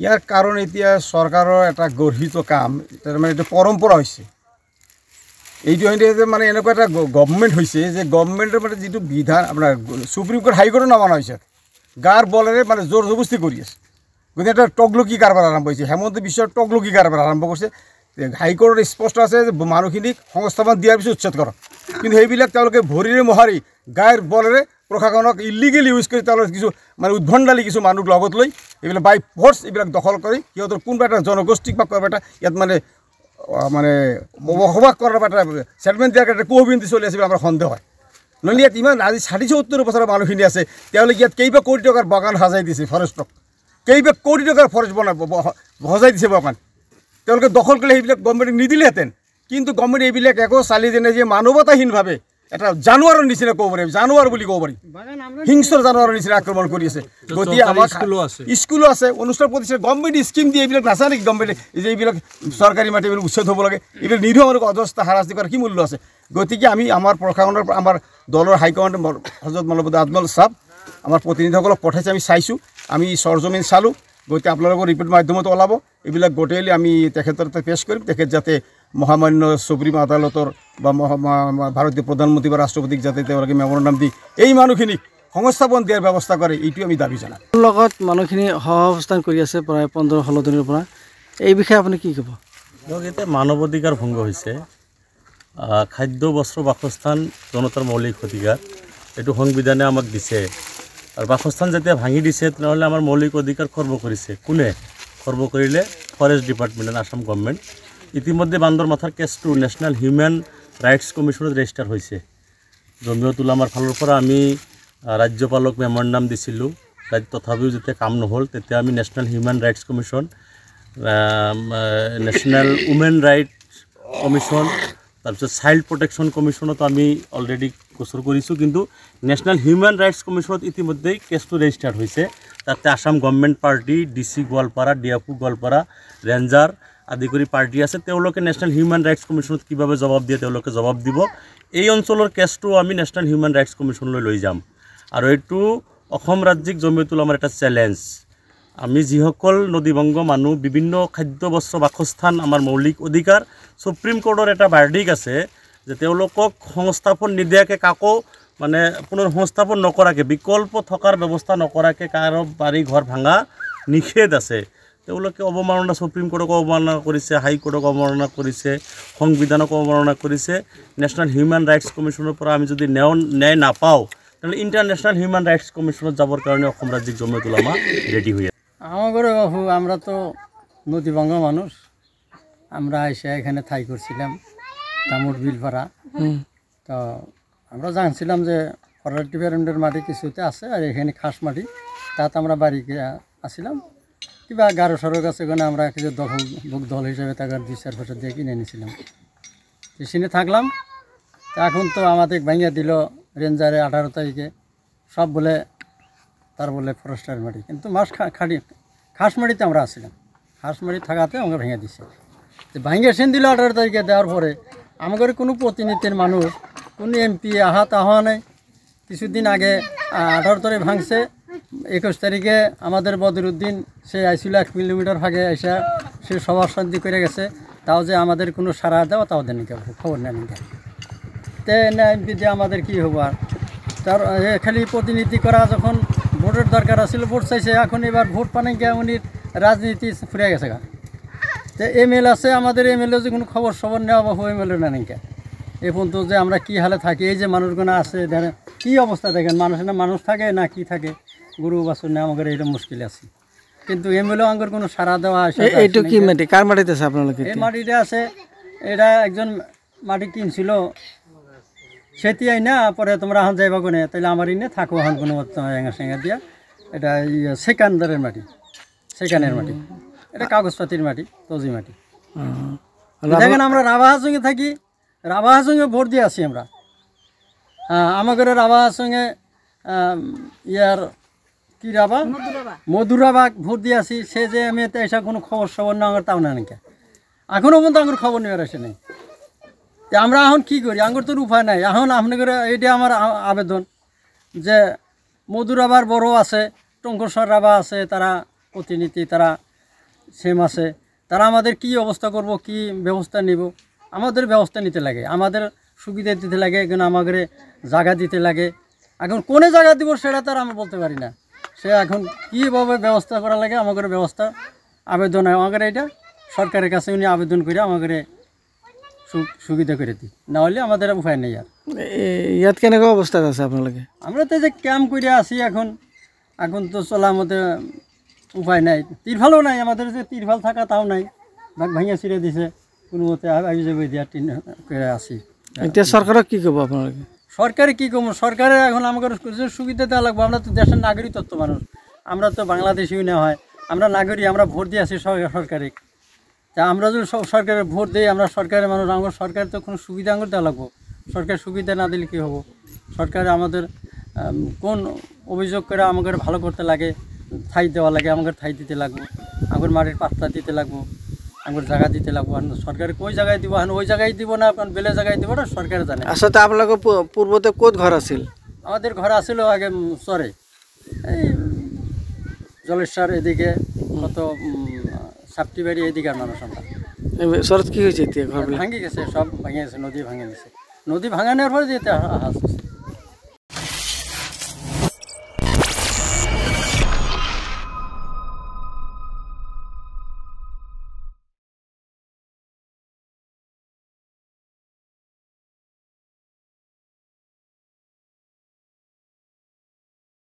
ইয়াৰ কাৰণ এতিয়া চৰকাৰৰ এটা গৰ্হিত কাম তাৰ মানে এইটো পৰম্পৰা হৈছে এইটো মানে এনেকুৱা এটা গভৰ্ণমেণ্ট হৈছে যে গভৰ্ণমেণ্টৰ মানে যিটো বিধান আপোনাৰ সুপ্ৰিম কোৰ্ট হাইকোৰ্টৰ নামানা হৈছে গাৰ বলেৰে মানে জোৰ জবস্তি কৰি আছে গতিকে এটা টকলকি কাৰবাৰ আৰম্ভ হৈছে হেমন্ত বিশ্বৰ টকলকি কাৰবাৰ আৰম্ভ কৰিছে হাইকোৰ্টত স্পষ্ট আছে যে মানুহখিনিক সংস্থাপন দিয়াৰ পিছত উচ্ছেদ কৰক কিন্তু সেইবিলাক তেওঁলোকে ভৰিৰে মোহাৰি গাৰ বলেৰে প্ৰশাসনক ইলিগেল ইউজ কৰি তেওঁলোকে কিছু মানে উদ্ভণ্ডালি কিছু মানুহ লগত লৈ এইবিলাক বাই ফৰ্চ এইবিলাক দখল কৰি সিহঁতৰ কোনোবা এটা জনগোষ্ঠীক বা কোনোবা এটা ইয়াত মানে বসবাস কৰাৰ এটা ছেটেলমেণ্ট দিয়াৰ এটা কোভিন্দি চলি আছে আমাৰ সন্দেহ হয় নহ'লে ইয়াত ইমান আজি 60-70 বছৰৰ মানুহখিনি আছে তেওঁলোকে ইয়াত কেইবা কোটি টকাৰ বাগান সাজাই দিছে ফৰেষ্টক কেইবা কোটি টকাৰ ফৰেষ্ট সজাই দিছে বাগান তেওঁলোকে দখল কৰিলে সেইবিলাক গভৰ্ণমেণ্টক নিদিলেহেঁতেন কিন্তু গভৰ্ণমেণ্ট এইবিলাক একো চালি যেনে যে মানৱতাহীনভাৱে এটা জানুৱাৰৰ নিচিনা ক'ব পাৰি জানুৱাৰ বুলি ক'ব পাৰি হিংস্ৰ জানুৱাৰৰ নিচিনা আক্ৰমণ কৰি আছে গতিকে আমাৰ স্কুলো আছে অনুষ্ঠান প্ৰতিষ্ঠান গভৰ্ণমেণ্ট স্কিম দিয়ে এইবিলাক নাচায় নেকি গভৰ্ণমেণ্টে যে এইবিলাক চৰকাৰী মাটি এইবিলাক উচ্ছেদ হ'ব লাগে এইবিলাক নিৰীহ মানুহক অজস্তা হাৰাশাস্তি কৰাৰ কি মূল্য আছে গতিকে আমি আমাৰ প্ৰশাসনৰ আমাৰ দলৰ হাইকমাণ্ড হজৰত মৌলানা আজমল চাহাব আমাৰ প্ৰতিনিধিসকলক পঠাইছে আমি চাইছোঁ আমি সৰজমিন চালোঁ গতিকে আপোনালোকৰ ৰিপৰ্ট মাধ্যমত ওলাব এইবিলাক গোটেইলি আমি তেখেতৰ তাতে পেছ কৰিম তেখেত যাতে মহামান্য সুপ্ৰিম আদালতৰ বা ভাৰতীয় প্ৰধানমন্ত্ৰী বা ৰাষ্ট্ৰপতিক যাতে তেওঁলোকে মেমৰেণ্ডাম দি এই মানুহখিনিক সংস্থাপন দিয়াৰ ব্যৱস্থা কৰে এইটো আমি দাবী জনাম লগত মানুহখিনি সহাৱস্থান কৰি আছে প্ৰায় 15-16 দিনৰ পৰা এই বিষয়ে আপুনি কি ক'ব এতিয়া মানৱ অধিকাৰ ভংগ হৈছে খাদ্য বস্ত্ৰ বাসস্থান জনতাৰ মৌলিক অধিকাৰ এইটো সংবিধানে আমাক দিছে আৰু বাসস্থান যেতিয়া ভাঙি দিছে তেনেহ'লে আমাৰ মৌলিক অধিকাৰ খৰ্ব কৰিছে কোনে খৰ্ব কৰিলে ফৰেষ্ট ডিপাৰ্টমেণ্ট আসাম গভৰ্ণমেণ্ট ইতিমধ্যে বান্দৰ মাথাৰ কেছটো নেশ্যনেল হিউমেন ৰাইটছ কমিশ্যনত ৰেজিষ্টাৰ হৈছে জমিয়ত উলামাৰ ফালৰ পৰা আমি ৰাজ্যপালক মেমৰেণ্ডাম দিছিলোঁ তথাপিও যেতিয়া কাম নহ'ল তেতিয়া আমি national human rights commission national women rights commission তাৰপিছত চাইল্ড প্ৰটেকশ্যন কমিশ্যনতো আমি অলৰেডি গোচৰ কৰিছোঁ কিন্তু নেশ্যনেল হিউমেন ৰাইটছ কমিশ্যনত ইতিমধ্যেই কেছটো ৰেজিষ্টাৰ হৈছে তাতে Assam government party DC Goalpara DFO Goalpara ranger আদি কৰি পাৰ্টি আছে তেওঁলোকে নেশ্যনেল হিউমেন ৰাইটছ কমিশ্যনত কিভাৱে জবাব দিয়ে তেওঁলোকে জবাব দিব এই অঞ্চলৰ কেছটো আমি নেশ্যনেল হিউমেন ৰাইটছ কমিশ্যনলৈ লৈ যাম আৰু এইটো অসম ৰাজ্যিক জমিয়ত উলামাৰ এটা চেলেঞ্জ আমি যিসকল নদীভংগ মানুহ বিভিন্ন খাদ্য বস্ত্ৰ বাসস্থান আমাৰ মৌলিক অধিকাৰ সুপ্ৰিম কোৰ্টৰ এটা ভাৰ্ডিক আছে যে তেওঁলোকক সংস্থাপন নিদিয়াকৈ কাকো মানে পুনৰ সংস্থাপন নকৰাকৈ বিকল্প থকাৰ ব্যৱস্থা নকৰাকৈ কাৰো বাৰী ঘৰ ভাঙা নিষেধ আছে তেওঁলোকে অৱমাননা সুপ্ৰিম কোৰ্টক অৱমাননা কৰিছে হাইকোৰ্টক অৱমাননা কৰিছে সংবিধানক অৱমাননা কৰিছে নেশ্যনেল হিউমেন ৰাইটছ কমিশ্যনৰ পৰা আমি যদি ন্যায় নাপাওঁ তাহলে ইন্টারন্যাশনাল হিউম্যান রাইটস কমিশনত যাবার কারণে অসম রাজ্যিক জমিয়ত উলামা রেডি হয়ে আমাদের বাবু আমরা তো নদীভঙ্গ মানুষ আমরা এসে এখানে ঠাই করছিলাম দামুর বিলপাড়া তো আমরা জানছিলাম যে ফরেস্ট ডিপার্টমেন্টের মাটি কিছুতে আছে আর এখানে খাস মাটি তাতে আমরা বাড়ি আসছিলাম কিবা 11-12 গাছে ওখানে আমরা কিছু দল হিসেবে তাকে 2-4 বছর দিয়ে কিনে নিয়েছিলাম সেখানে থাকলাম এখন তো আমাদের ভাঙিয়ে দিল রেঞ্জারে 18 তারিখে সব বলে তার বলে ফরেস্টার মাটি কিন্তু খাস মাটিতে আমরা আসছিলাম খাস মাটি থাকাতে আমাকে ভেঙে দিচ্ছে তো ভাঙিয়ে সেন দিল 18 তারিখে দেওয়ার পরে আমাদের কোনো প্রতিনিধির মানুষ কোনো MP আহা নেই কিছুদিন আগে 18 তারিখ ভাঙছে 21 তারিখে আমাদের বদরুদ্দিন সে আইছিল 1 কিলোমিটার ভাগে এসে সে সবার শান্তি করে গেছে তাও যে আমাদের কোনো সারা দেওয়া তাও দেন খবর নেন তে MP দিয়ে আমাদের কী হবো আর তার খালি প্রতিনিধি করা যখন ভোটের দরকার আছিল ভোট চাইছে এখন এবার ভোট পানে গিয়ে উনি রাজনীতি ফুরে গেছে গা তো ML আছে আমাদের ML যে কোনো খবর নেওয়া বা ML না নাকি এখন তো যে আমরা কী হালে থাকি এই যে মানুষগুলো আছে দেখেন কী অবস্থা দেখেন মানুষ থাকে না কি থাকে গরু বাছুর না আমাদের এইটা মুশকিল আছে কিন্তু ML আঙ্গুর কোনো সারা দেওয়া আসে এইটু কি মাটি কার মাটিতে আছে আপনার এই মাটিটা আছে এটা একজন মাটি কিনছিল সেটি না পরে তোমরা এখন যাইবা কোনে তাহলে আমার ইনে থাকো এখন কোনো এঙা সেঙা দিয়া এটা সেকান্দারের মাটি সেকানের মাটি এটা কাগজপাতির মাটি তজি মাটি দেখেন আমরা রাবাহার সঙ্গে থাকি রাবাহার সঙ্গে ভোট দিয়ে আসি আমরা আমাদের রাবাহার সঙ্গে ইয়ার কি রাবা মধুরাবা ভোট দিয়ে আসি সে যে আমি এসা কোনো খবর না আমার তাও না নাকি এখনও পর্যন্ত আমার খবর নেওয়ার আসে নেই আমরা এখন কী করি আঙ্গুর তোর উপায় নাই এখন আপনাদের এইটা আমার আবেদন যে মধুরাবার বড় আছে টঙ্করসর রাবা আছে তারা প্রতিনিধি তারা সেম আছে, তারা আমাদের কি অবস্থা করব, কি ব্যবস্থা নিব, আমাদের ব্যবস্থা নিতে লাগে, আমাদের সুবিধা দিতে লাগে, এখন আমাদের জায়গা দিতে লাগে। এখন কোনে জায়গা দিব সেটা তার আমরা বলতে পারি না, সে এখন কীভাবে ব্যবস্থা করা লাগে আমাদের ব্যবস্থা আবেদন হয় আমাদের এটা সরকারের কাছে উনি আবেদন করে আমাদের সুবিধা করে দিই, না হলে আমাদের উপায় নেই। আর ইয়াত কেনেকুৱা অৱস্থাত আছে আপোনালোকে? আমরা তো যে ক্যাম্প করে আসি এখন, এখন তো চলা আমাদের উপায় নাই, তিরফালও নাই, আমাদের যে তিরফাল থাকা তাও নাই, ভাঙিয়া ছিঁড়ে দিছে কোনো মতে আবি যাবে দিয়া টিন করে আসি। এতিয়া চৰকাৰক কি ক'ব আপোনালোকে? সরকারে কী কম, সরকারে এখন আমাদের যে সুবিধা দেওয়া লাগবে, আমরা তো দেশের নাগরিক তত্ত্ব মানুষ, আমরা তো বাংলাদেশিও না হয়, আমরা নাগরিক, আমরা ভোট দিয়ে আসি সরকারে, তা আমরা যদি সরকারের ভোট দিই, আমরা সরকারের মানুষ, আমার সরকারের তো কোনো সুবিধা আঙুর দেওয়া লাগবো, সরকার সুবিধা না দিলে কী হবো? সরকারে আমাদের কোন অভিযোগ করে আমাদের ভালো করতে লাগে, ঠাই দেওয়া লাগে, আমাদের ঠাই দিতে লাগবো, আমার মাটির পাত্তা দিতে লাগবো, আমার জায়গা দিতে লাগবো, সরকারে কই জায়গায় দিব, ওই জায়গায় দিব না বেলে জায়গায় দিব না সরকারে জানে। আচলতে আপোনালোকৰ পূৰ্বতে ক'ত ঘৰ আছিল? আমাদের ঘর আসছিল আগে চরে, এই জলেশ্বর এদিকে, কত সাপটিবাড়ি এদিকের মানুষ আমরা। চৰত কি হৈছে এতিয়া ঘৰবিলাক? ভাঙি গেছে, সব ভাঙে গেছে, নদী ভাঙে গেছে, নদী ভাঙানোর পরে যেতে